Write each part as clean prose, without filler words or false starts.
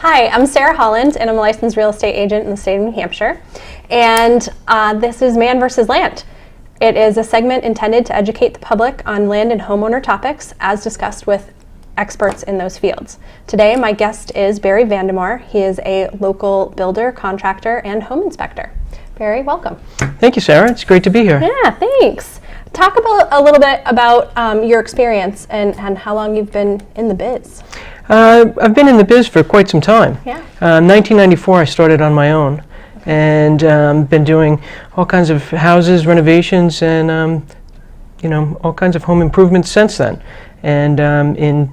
Hi, I'm Sara Holland, and I'm a licensed real estate agent in the state of New Hampshire. And this is Man vs. Land. It is a segment intended to educate the public on land and homeowner topics, as discussed with experts in those fields. Today, my guest is Barry Van De Moere. He is a local builder, contractor, and home inspector. Barry, welcome. Thank you, Sara. It's great to be here. Yeah, thanks. Talk about a little bit about your experience and how long you've been in the biz. I've been in the biz for quite some time. Yeah. 1994, I started on my own, and been doing all kinds of houses, renovations, and all kinds of home improvements since then. And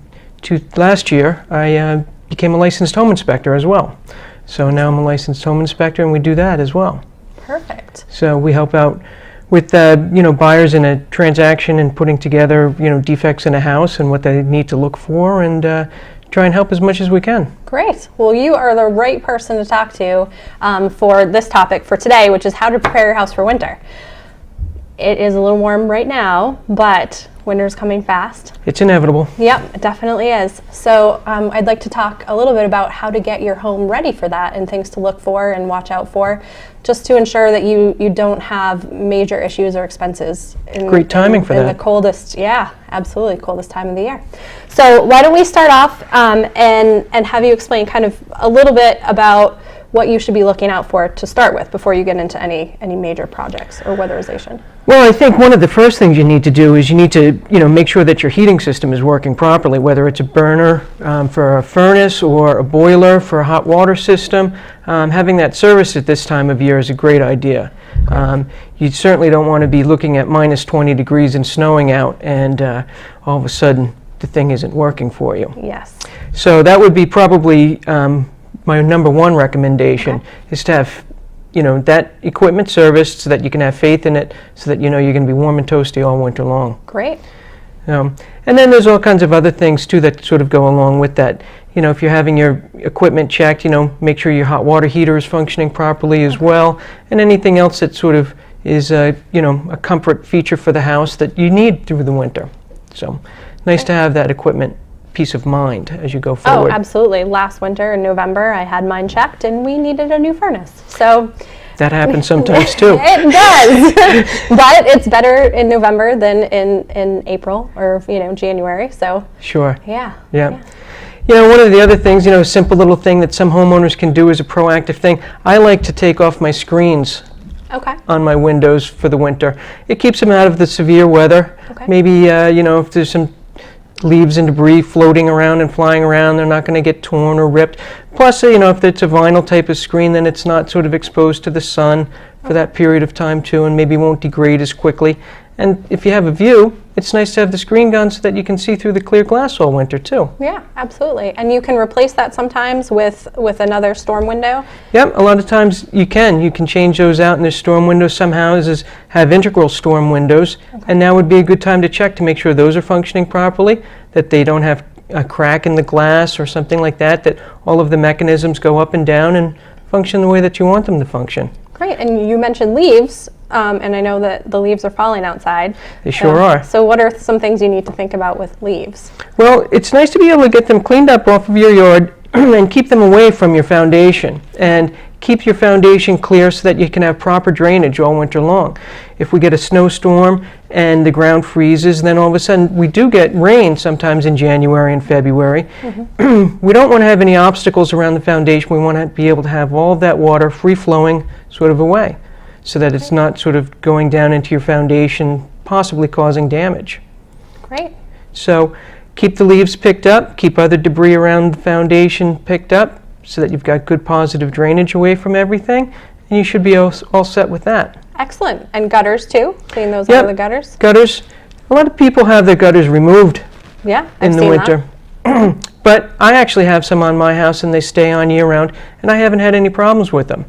last year, I became a licensed home inspector as well. So now I'm a licensed home inspector, and we do that as well. Perfect. So we help out with buyers in a transaction and putting together defects in a house and what they need to look for, and try and help as much as we can. Great. Well, you are the right person to talk to for this topic for today, which is how to prepare your house for winter. It is a little warm right now, but winter's coming fast. It's inevitable. Yep, it definitely is. So I'd like to talk a little bit about how to get your home ready for that and things to look for and watch out for, just to ensure that you don't have major issues or expenses. Great timing for that. In the coldest, yeah, absolutely, coldest time of the year. So why don't we start off and have you explain kind of a little bit about what you should be looking out for to start with before you get into any major projects or weatherization. Well, I think one of the first things you need to do is you need to make sure that your heating system is working properly, whether it's a burner for a furnace or a boiler for a hot water system. Having that serviced at this time of year is a great idea. You certainly don't want to be looking at minus 20 degrees and snowing out, and all of a sudden the thing isn't working for you. Yes. So that would be probably my number one recommendation, is to have that equipment serviced so that you can have faith in it, so that you're going to be warm and toasty all winter long. Great. And then there's all kinds of other things too that sort of go along with that. If you're having your equipment checked, make sure your hot water heater is functioning properly as well, and anything else that sort of is a comfort feature for the house that you need through the winter. So nice to have that equipment peace of mind as you go forward. Oh, absolutely. Last winter in November, I had mine checked and we needed a new furnace. So that happens sometimes too. It does. But it's better in November than in April or January. So sure. Yeah. One of the other things, a simple little thing that some homeowners can do as a proactive thing, I like to take off my screens on my windows for the winter. It keeps them out of the severe weather. Maybe if there's some leaves and debris floating around and flying around, they're not going to get torn or ripped. Plus, if it's a vinyl type of screen, then it's not sort of exposed to the sun for that period of time too, and maybe won't degrade as quickly. And if you have a view, it's nice to have the screen gone so that you can see through the clear glass all winter too. Yeah, absolutely. And you can replace that sometimes with another storm window? Yep, a lot of times you can. You can change those out, and there's storm windows. Some houses have integral storm windows, and now would be a good time to check to make sure those are functioning properly, that they don't have a crack in the glass or something like that, that all of the mechanisms go up and down and function the way that you want them to function. Great, and you mentioned leaves, and I know that the leaves are falling outside. They sure are. So what are some things you need to think about with leaves? Well, it's nice to be able to get them cleaned up off of your yard and keep them away from your foundation, and keep your foundation clear so that you can have proper drainage all winter long. If we get a snowstorm and the ground freezes, then all of a sudden we do get rain sometimes in January and February. We don't want to have any obstacles around the foundation. We want to be able to have all of that water free-flowing sort of away, so that it's not sort of going down into your foundation, possibly causing damage. Great. So keep the leaves picked up, keep other debris around the foundation picked up, so that you've got good positive drainage away from everything, and you should be all set with that. Excellent. And gutters too? Clean those out of the gutters? Gutters. A lot of people have their gutters removed in the winter. But I actually have some on my house, and they stay on year-round, and I haven't had any problems with them.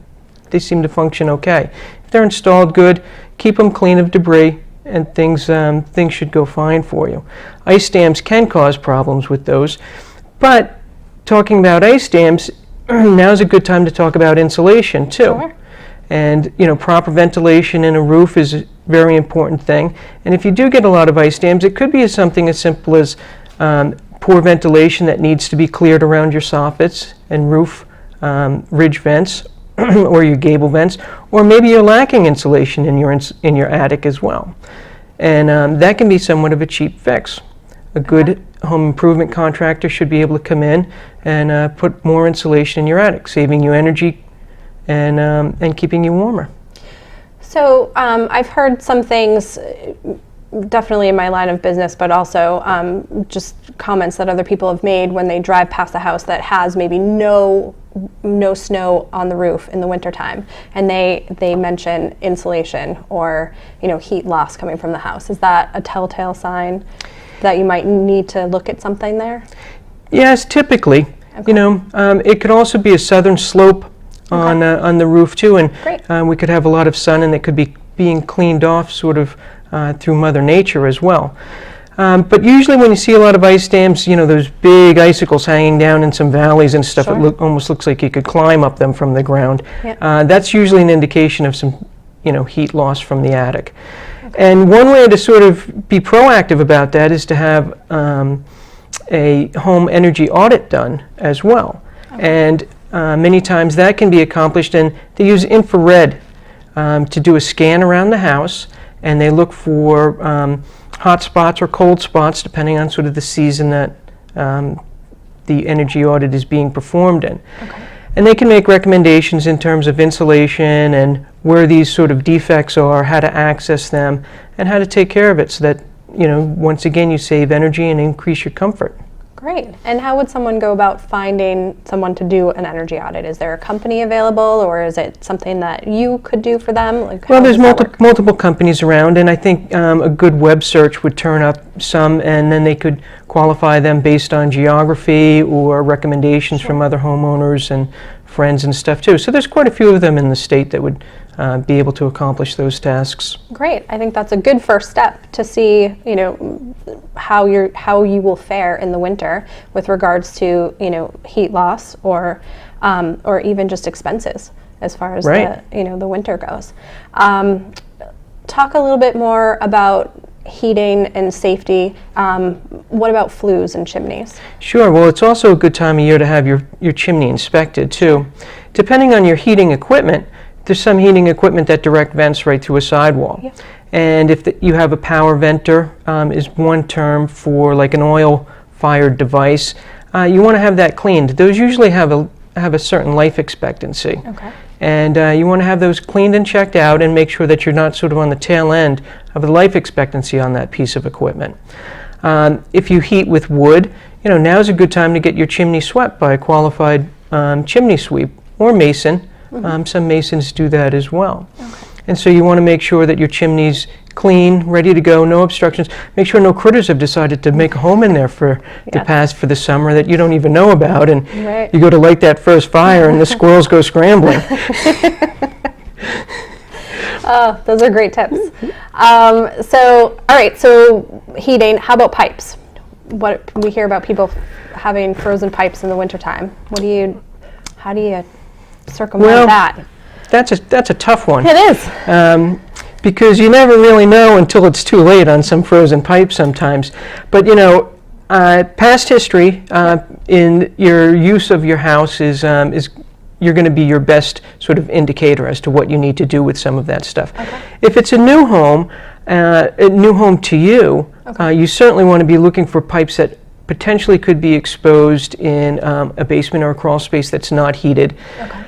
They seem to function okay. If they're installed good, keep them clean of debris, and things should go fine for you. Ice dams can cause problems with those, but talking about ice dams, now's a good time to talk about insulation too. Sure. And proper ventilation in a roof is a very important thing. And if you do get a lot of ice dams, it could be something as simple as poor ventilation that needs to be cleared around your soffits and roof ridge vents or your gable vents, or maybe you're lacking insulation in your attic as well. And that can be somewhat of a cheap fix. A good home improvement contractor should be able to come in and put more insulation in your attic, saving you energy and keeping you warmer. So I've heard some things, definitely in my line of business, but also just comments that other people have made when they drive past a house that has maybe no snow on the roof in the wintertime, and they mention insulation or heat loss coming from the house. Is that a telltale sign that you might need to look at something there? Yes, typically. Okay. It could also be a southern slope on the roof too, and we could have a lot of sun, and it could be being cleaned off sort of through Mother Nature as well. But usually when you see a lot of ice dams, those big icicles hanging down in some valleys and stuff, sure. It almost looks like you could climb up them from the ground. Yeah. That's usually an indication of some heat loss from the attic. Okay. And one way to sort of be proactive about that is to have a home energy audit done as well. Okay. And many times that can be accomplished, and they use infrared to do a scan around the house, and they look for hot spots or cold spots depending on sort of the season that the energy audit is being performed in. Okay. And they can make recommendations in terms of insulation and where these sort of defects are, how to access them, and how to take care of it so that, once again, you save energy and increase your comfort. Great. And how would someone go about finding someone to do an energy audit? Is there a company available, or is it something that you could do for them? Well, there's multiple companies around, and I think a good web search would turn up some, and then they could qualify them based on geography or recommendations from other homeowners and friends and stuff too. So there's quite a few of them in the state that would be able to accomplish those tasks. Great. I think that's a good first step to see, how you will fare in the winter with regards to, heat loss or even just expenses as far as the winter goes. Talk a little bit more about heating and safety. What about flues and chimneys? Sure. Well, it's also a good time of year to have your chimney inspected too. Depending on your heating equipment, there's some heating equipment that direct vents right through a sidewall. Yeah. And if you have a power venter, is one term for like an oil-fired device, you want to have that cleaned. Those usually have a certain life expectancy. Okay. And you want to have those cleaned and checked out and make sure that you're not sort of on the tail end of the life expectancy on that piece of equipment. If you heat with wood, now's a good time to get your chimney swept by a qualified chimney sweep or mason. Mm-hmm. Some masons do that as well. Okay. And so you want to make sure that your chimney's clean, ready to go, no obstructions. Make sure no critters have decided to make a home in there for the summer that you don't even know about, and you go to light that first fire and the squirrels go scrambling. Oh, those are great tips. All right, so heating, how about pipes? What we hear about people having frozen pipes in the wintertime. How do you circumvent that? That's a tough one. It is. Because you never really know until it's too late on some frozen pipes sometimes. But past history in your use of your house is you're going to be your best sort of indicator as to what you need to do with some of that stuff. Okay. If it's a new home to you, you certainly want to be looking for pipes that potentially could be exposed in a basement or a crawl space that's not heated. Okay.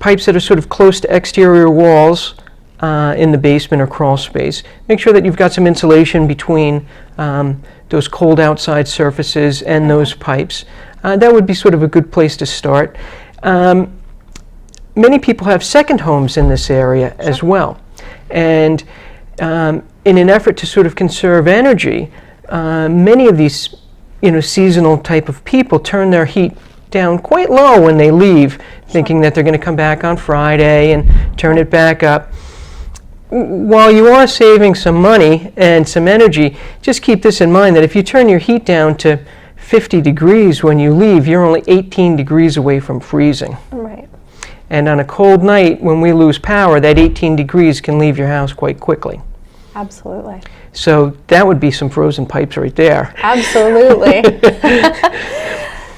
Pipes that are sort of close to exterior walls in the basement or crawl space. Make sure that you've got some insulation between those cold outside surfaces and those pipes. That would be sort of a good place to start. Many people have second homes in this area as well. And in an effort to sort of conserve energy, many of these seasonal type of people turn their heat down quite low when they leave, thinking that they're going to come back on Friday and turn it back up. While you are saving some money and some energy, just keep this in mind, that if you turn your heat down to 50 degrees when you leave, you're only 18 degrees away from freezing. Right. And on a cold night, when we lose power, that 18 degrees can leave your house quite quickly. Absolutely. So that would be some frozen pipes right there. Absolutely.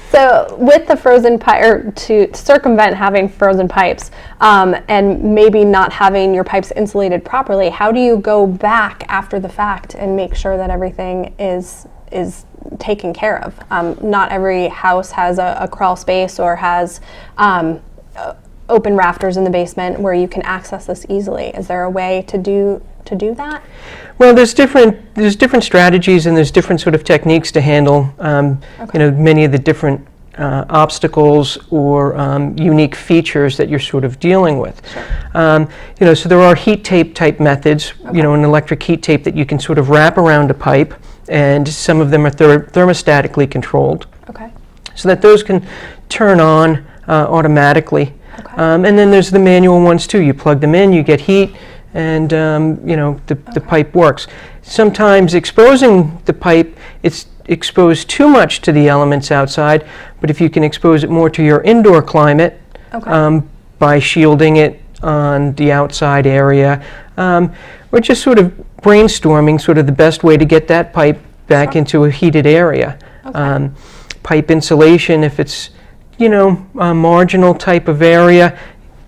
So with the frozen pipe, or to circumvent having frozen pipes, and maybe not having your pipes insulated properly, how do you go back after the fact and make sure that everything is taken care of? Not every house has a crawl space or has open rafters in the basement where you can access this easily. Is there a way to do that? Well, there's different strategies, and there's different sort of techniques to handle many of the different obstacles or unique features that you're sort of dealing with. Sure. So there are heat tape type methods, an electric heat tape that you can sort of wrap around a pipe, and some of them are thermostatically controlled. Okay. So that those can turn on automatically. Okay. And then there's the manual ones too. You plug them in, you get heat, and the pipe works. Sometimes exposing the pipe, it's exposed too much to the elements outside, but if you can expose it more to your indoor climate by shielding it on the outside area, we're just sort of brainstorming sort of the best way to get that pipe back into a heated area. Okay. Pipe insulation, if it's a marginal type of area,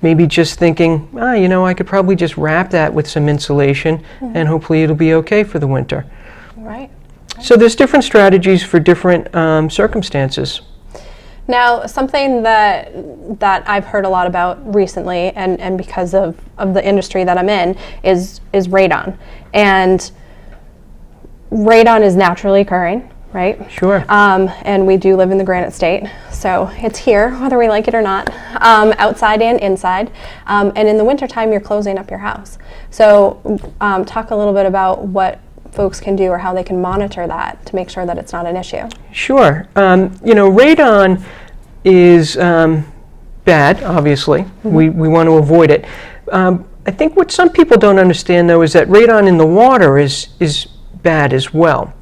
maybe just thinking, I could probably just wrap that with some insulation, and hopefully it'll be okay for the winter. Right. So there's different strategies for different circumstances. Now, something that I've heard a lot about recently, and because of the industry that I'm in, is radon. And radon is naturally occurring, right? Sure. And we do live in the Granite State, so it's here, whether we like it or not, outside and inside. And in the wintertime, you're closing up your house. So talk a little bit about what folks can do or how they can monitor that to make sure that it's not an issue. Sure. Radon is bad, obviously. We want to avoid it. I think what some people don't understand, though, is that radon in the water is bad as well.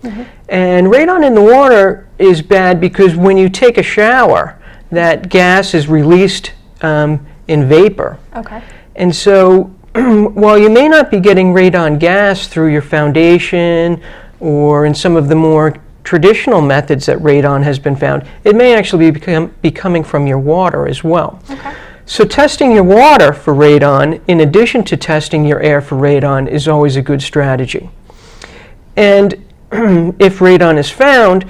And radon in the water is bad because when you take a shower, that gas is released in vapor. Okay. And so while you may not be getting radon gas through your foundation or in some of the more traditional methods that radon has been found, it may actually be coming from your water as well. Okay. So testing your water for radon, in addition to testing your air for radon, is always a good strategy. And if radon is found,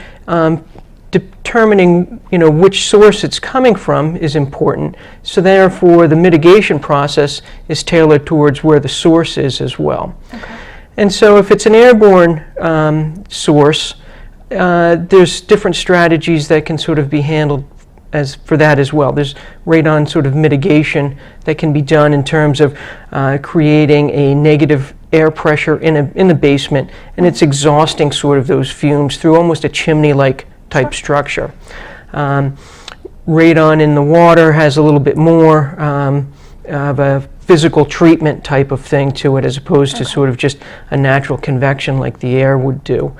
determining which source it's coming from is important. So therefore, the mitigation process is tailored towards where the source is as well. Okay. And so if it's an airborne source, there's different strategies that can sort of be handled for that as well. There's radon sort of mitigation that can be done in terms of creating a negative air pressure in the basement, and it's exhausting sort of those fumes through almost a chimney-like type structure. Radon in the water has a little bit more of a physical treatment type of thing to it, as opposed to sort of just a natural convection like the air would do.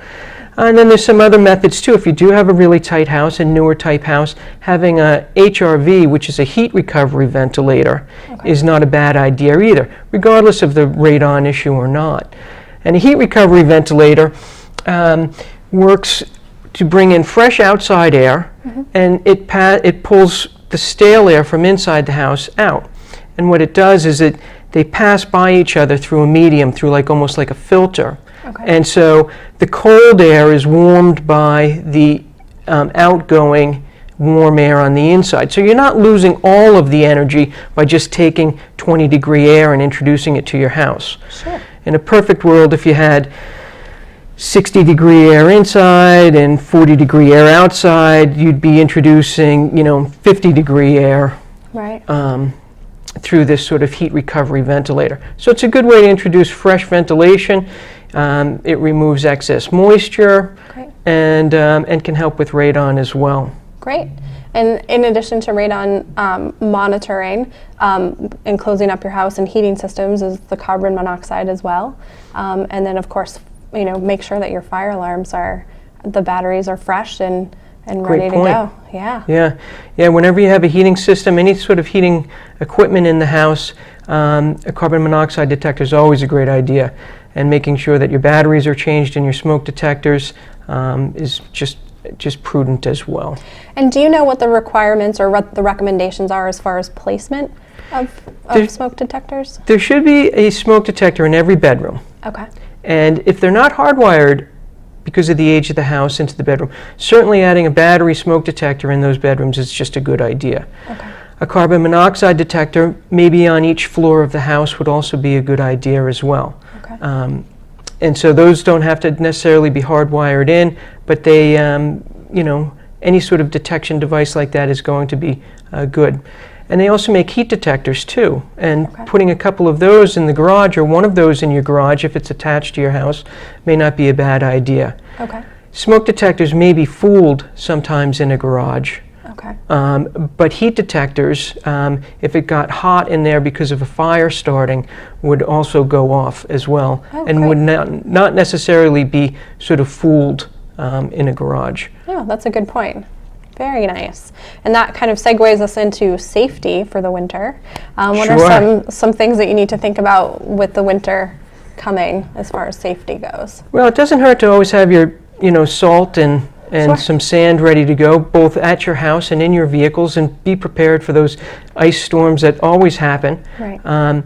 And then there's some other methods too. If you do have a really tight house, a newer type house, having a HRV, which is a heat recovery ventilator, is not a bad idea either, regardless of the radon issue or not. And a heat recovery ventilator works to bring in fresh outside air, and it pulls the stale air from inside the house out. And what it does is they pass by each other through a medium, through almost like a filter. Okay. And so the cold air is warmed by the outgoing warm air on the inside. So you're not losing all of the energy by just taking 20-degree air and introducing it to your house. Sure. In a perfect world, if you had 60-degree air inside and 40-degree air outside, you'd be introducing 50-degree air Right. through this sort of heat recovery ventilator. So it's a good way to introduce fresh ventilation. It removes excess moisture, and can help with radon as well. Great. And in addition to radon monitoring and closing up your house and heating systems is the carbon monoxide as well. And then of course, make sure that your fire alarms the batteries are fresh and ready to go. Yeah. Yeah, whenever you have a heating system, any sort of heating equipment in the house, a carbon monoxide detector is always a great idea. and making sure that your batteries are changed and your smoke detectors is just prudent as well. And do you know what the requirements or what the recommendations are as far as placement of smoke detectors? There should be a smoke detector in every bedroom. Okay. And if they're not hardwired because of the age of the house into the bedroom, certainly adding a battery smoke detector in those bedrooms is just a good idea. Okay. A carbon monoxide detector, maybe on each floor of the house, would also be a good idea as well. Okay. And so those don't have to necessarily be hardwired in, but they, any sort of detection device like that is going to be good. And they also make heat detectors too. And putting a couple of those in the garage, or one of those in your garage if it's attached to your house, may not be a bad idea. Okay. Smoke detectors may be fooled sometimes in a garage. Okay. But heat detectors, if it got hot in there because of a fire starting, would also go off as well, and would not necessarily be sort of fooled in a garage. Oh, that's a good point. Very nice. And that kind of segues us into safety for the winter. What are some things that you need to think about with the winter coming as far as safety goes? Well, it doesn't hurt to always have your salt and some sand ready to go, both at your house and in your vehicles, and be prepared for those ice storms that always happen. Right.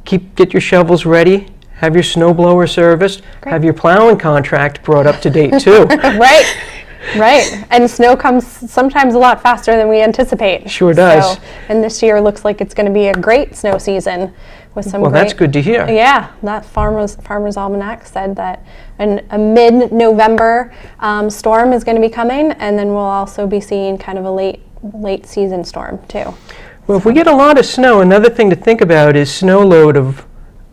Get your shovels ready, have your snow blower serviced, have your plowing contract brought up to date too. Right. And snow comes sometimes a lot faster than we anticipate. Sure does. So, and this year looks like it's going to be a great snow season with some that's good to hear. Yeah, that Farmer's Almanac said that a mid-November storm is going to be coming, and then we'll also be seeing kind of a late season storm too. Well, if we get a lot of snow, another thing to think about is snow load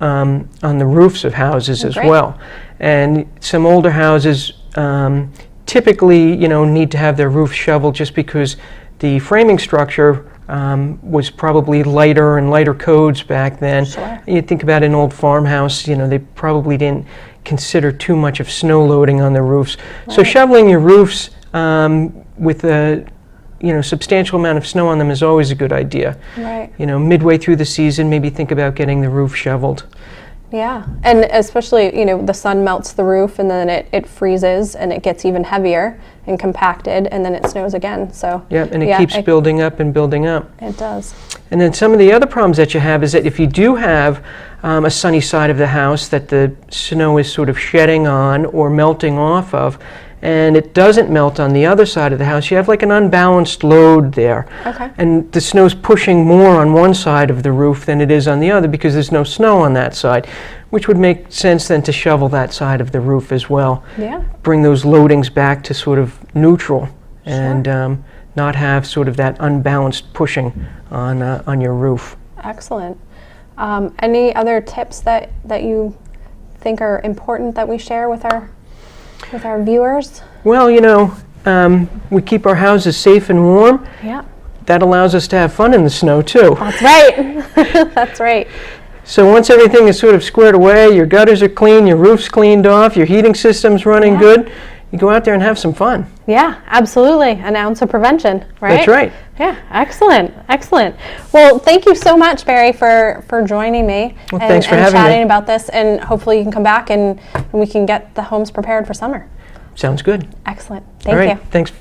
on the roofs of houses as well. And some older houses typically, need to have their roof shoveled just because the framing structure was probably lighter and lighter codes back then. Sure. You think about an old farmhouse, they probably didn't consider too much of snow loading on the roofs. Right. So shoveling your roofs with a substantial amount of snow on them is always a good idea. Right. Midway through the season, maybe think about getting the roof shoveled. Yeah, and especially, the sun melts the roof and then it freezes and it gets even heavier and compacted, and then it snows again. So yeah, and it keeps building up and building up. It does. And then some of the other problems that you have is that if you do have a sunny side of the house that the snow is sort of shedding on or melting off of, and it doesn't melt on the other side of the house, you have like an unbalanced load there. Okay. And the snow's pushing more on one side of the roof than it is on the other because there's no snow on that side, which would make sense then to shovel that side of the roof as well. Yeah. Bring those loadings back to sort of neutral and not have sort of that unbalanced pushing on your roof. Excellent. Any other tips that you think are important that we share with our viewers? Well, we keep our houses safe and warm. Yeah. That allows us to have fun in the snow too. That's right. That's right. So once everything is sort of squared away, your gutters are clean, your roof's cleaned off, your heating system's running good, you go out there and have some fun. Yeah, absolutely. An ounce of prevention, right? That's right. Yeah, excellent. Well, thank you so much, Barry, for joining me thanks for having me. chatting about this, and hopefully you can come back and we can get the homes prepared for summer. Sounds good. Excellent. All right. Thank you. Thanks.